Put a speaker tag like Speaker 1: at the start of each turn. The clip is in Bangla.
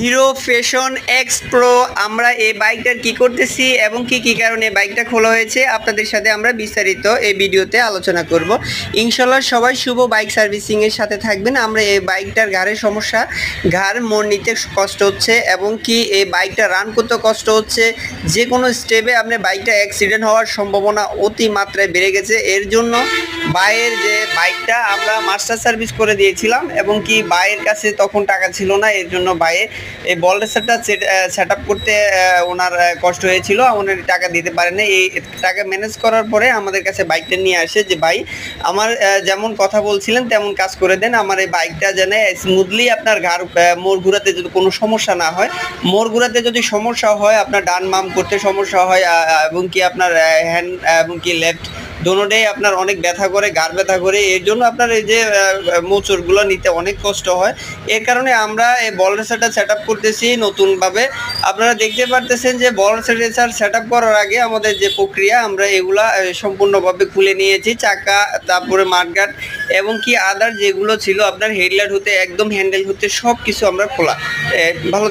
Speaker 1: হিরো ফ্যাশন এক্স প্রো আমরা এই বাইকটার কি করতেছি এবং কি কারণে বাইকটা খোলা হয়েছে আপনাদের সাথে আমরা বিস্তারিত এই ভিডিওতে আলোচনা করব। ইনশাল্লাহ সবাই শুভ বাইক সার্ভিসিং এর সাথে থাকবেন। আমরা এই বাইকটার ঘাড়ের সমস্যা, ঘাড় মোড় নিতে কষ্ট হচ্ছে এবং কি এই বাইকটা রান করতে কষ্ট হচ্ছে, যে কোনো স্টেপে আপনার বাইকটা অ্যাক্সিডেন্ট হওয়ার সম্ভাবনা অতি মাত্রায় বেড়ে গেছে। এর জন্য বাইয়ের যে বাইকটা আমরা মাস্টার সার্ভিস করে দিয়েছিলাম এবং কি বাইয়ের কাছে তখন টাকা ছিল না, এর জন্য বাইয়ে এই বল রেসারটা সেট আপ করতে ওনার কষ্ট হয়েছিল, ওনার টাকা দিতে পারেন। এই টাকা ম্যানেজ করার পরে আমাদের কাছে বাইকটা নিয়ে আসে যে ভাই আমার যেমন কথা বলছিলেন তেমন কাজ করে দেন, আমার এই বাইকটা যেন স্মুথলি আপনার ঘাড় মোড় ঘুরাতে যদি কোনো সমস্যা না হয়, মোড় ঘুরাতে যদি সমস্যা হয়, আপনার ডান বাম করতে সমস্যা হয় এবং কি আপনার হ্যান্ড এবং কি লেফট দোনোটাই আপনার অনেক ব্যথা করে, ঘাড় ব্যথা করে, এর জন্য আপনার এই যে মোচড়গুলো নিতে অনেক কষ্ট হয়। এর কারণে আমরা এই বল রেসারটা সেট আপ করতেছি নতুনভাবে। আপনারা দেখতে পারতেছেন যে বল রেসার সেট আপ করার আগে আমাদের যে প্রক্রিয়া, আমরা এগুলা সম্পূর্ণভাবে খুলে নিয়েছি, চাকা, তারপরে মাঠগার্ড এবং কি আদার যেগুলো ছিল আপনার হেডলাইট হতে একদম হ্যান্ডেল হতে সব কিছু আমরা খোলা। ভালো।